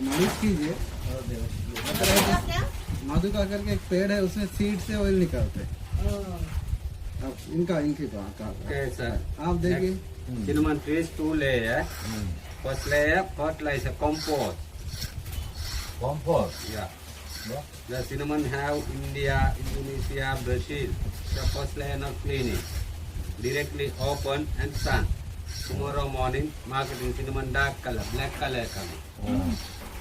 मालिश कीजिए। माधुका करके एक पेड़ है, उसमें सीड से ऑयल निकालते हैं। अब इनकी कैसा आप देखिए। cinnamon trees 2 layer. First layer fertilizer compost. Yeah. The cinnamon have India, Indonesia, Brazil. The first layer not cleaning. Directly open and sun. Tomorrow morning marketing cinnamon dark color, black color coming.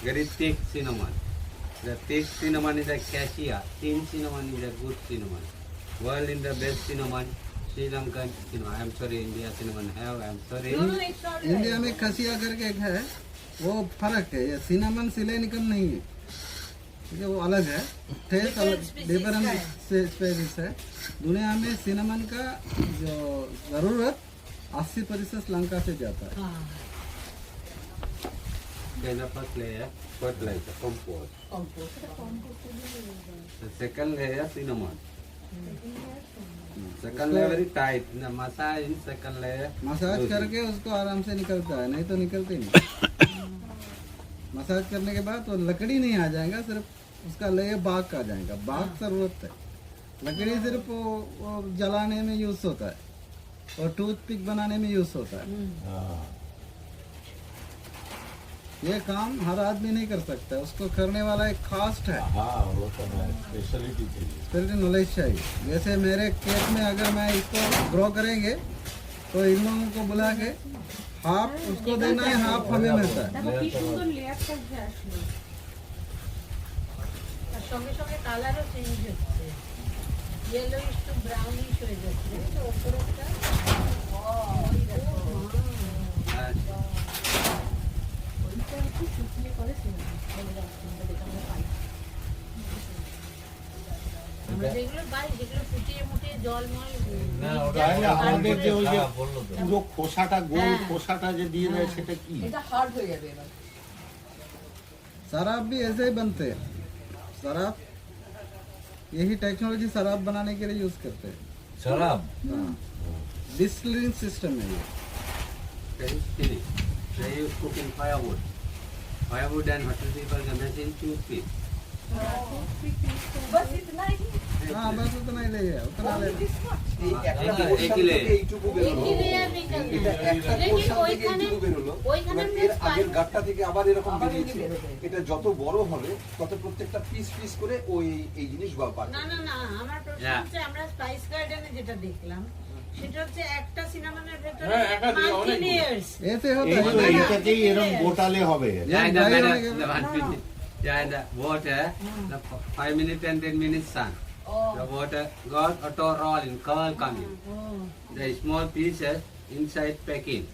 Very thick cinnamon. The thick cinnamon is a cassia. Thin cinnamon is a good cinnamon. World in the best cinnamon. Sri Lankan cinnamon. I am sorry, India cinnamon have. I am sorry. India में खसिया करके एक है, वो फर्क है। ये cinnamon सिलेनिकम नहीं है, ठीक है, वो अलग है। टेस्ट अलग, डिफरेंट स्पेसीज है। दुनिया में सिनेमन का जो जरूरत 80% श्रीलंका से जाता है। Then the first layer fertilizer compost. The second layer cinnamon. Second layer very tight. The massage in second layer. Massage करके उसको आराम से निकलता है, नहीं तो निकलते नहीं। मसाज करने के बाद तो लकड़ी नहीं आ जाएगा, सिर्फ उसका लेयर बाग का आ जाएगा। बाग जरूरत है, लकड़ी सिर्फ वो जलाने में यूज होता है और टूथपिक बनाने में यूज होता है। ये काम हर आदमी नहीं कर सकता, उसको करने वाला एक कास्ट है। स्पेशलिटी नॉलेज चाहिए। जैसे मेरे खेत में अगर मैं इसको ग्रो करेंगे तो इन लोगों को बुला के हाफ उसको देना है, हाफ हमें मिलता है। সঙ্গে সঙ্গে কালারও চেঞ্জ হচ্ছে, ইয়েলোইশ টু ব্রাউনিশ হয়ে যাচ্ছে। তো উপরেরটা যেগুলো ফুটিয়ে মুটিয়ে জল মল পুরো খোসাটা, গোল খোসাটা যে দিয়ে দেয় সেটা কি? এটা হার্ড হয়ে যাবে। এবার शराब भी ऐसे ही बनते हैं। शराब, यही टेक्नोलॉजी शराब बनाने के लिए यूज करते हैं। शराब डिस्टिलिंग सिस्टम है ये। They use cooking firewood. Firewood and hotel people the machine toothpick. बस इतना ही। हाँ बस उतना ही ले, उतना ले। एक ही layer। আগের গাঁটটা থেকে আবার এরকম বেরিয়েছে। এটা যত বড় হবে তত প্রত্যেকটা পিস পিস করে ওই এই জিনিস বাড়বে। না না না, আমার প্রশ্ন হচ্ছে আমরা স্পাইস গার্ডেনে যেটা দেখলাম সেটা হচ্ছে একটা সিনেমানের ভেতরে মাল্টিলেয়ার্স ऐसे होता है। এইটাতেই এরকম গোটালে হবে। Yeah, in the water, the 5 minutes and 10 minutes sun. The water got auto rolling, curl coming. The small pieces inside packing.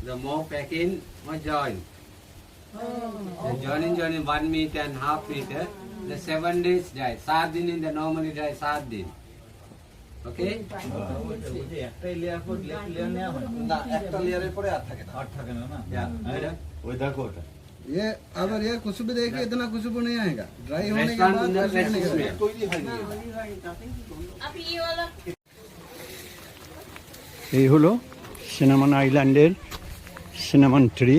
The more packing, more join. The joining 1 meter and half meter. The 7 days dry. 7 दिन in the normally dry 7 दिन. Okay? একটাই layer পর layer নেওয়া হয় না, একটা লেয়ারের পরে আর থাকে না। আর থাকে না না। Yeah. ওই দেখো ওটা ये अगर ये खुशबू देखिए, इतना खुशबू नहीं आएगा। ड्राई होने के Restaurant बाद में खुशबू नहीं restaurant आएगा। में। তৈরি হয়নি। अब ये वाला এই হলো সিনেমন আইল্যান্ডের সিনেমন ট্রি।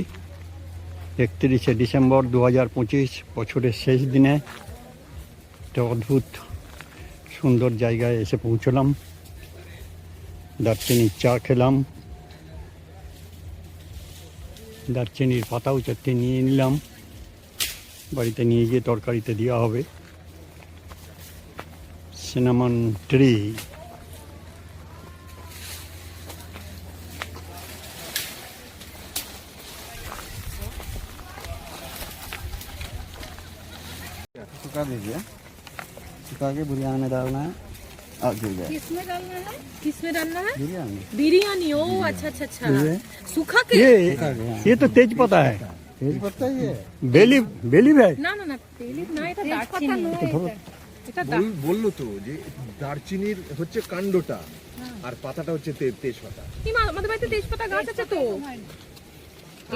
31শে ডিসেম্বর 2025 বছরের শেষ দিনে একটা অদ্ভুত সুন্দর জায়গায় এসে পৌঁছলাম। দারচিনির চা খেলাম, দারচিনির পাতাও চারটে নিয়ে নিলাম, বাড়িতে নিয়ে গিয়ে তরকারিতে দেওয়া হবে। Cinnamon tree. सुखा दीजिए, सुखा के बुरियान में डालना है और गिर जाए। किसमें डालना है? किसमें डालना है? बिरयानी बिरयानी। ओ अच्छा अच्छा अच्छा, सूखा के ये तो तेज पत्ता है। तेज पत्ता ही है। বেলিভ है। না না না, তেলিভ না, এটা দারচিনি। এটা বললো তো যে দারচিনির হচ্ছে কাণ্ডটা আর পাতাটা হচ্ছে তেজপাতা। কি আমাদের বাড়িতে তেজপাতা গাছ আছে তো।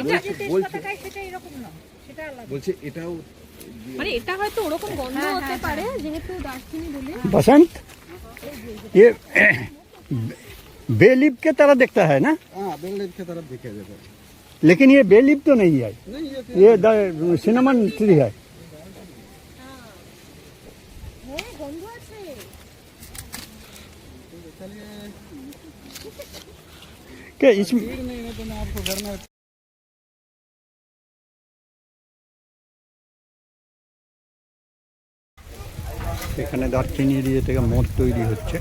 এটা তেজপাতাটাই সেটা এরকম না, সেটা আলাদা। বলছে এটাও মানে এটা হয়তো ওরকম গন্ধ হতে পারে যেহেতু দারচিনি বলে। बसंत, ये बेलीफ के तरह दिखता है ना। हाँ, बेल लीफ की तरफ दिखे जैसे। लेकिन ये बेलीफ तो नहीं है, नहीं ये सिनेमन ट्री है। क्या इसमें भीड़ नहीं है तो मैं आपको घर में এখানে দারচিনি দিয়ে থেকে মদ তৈরি হচ্ছে।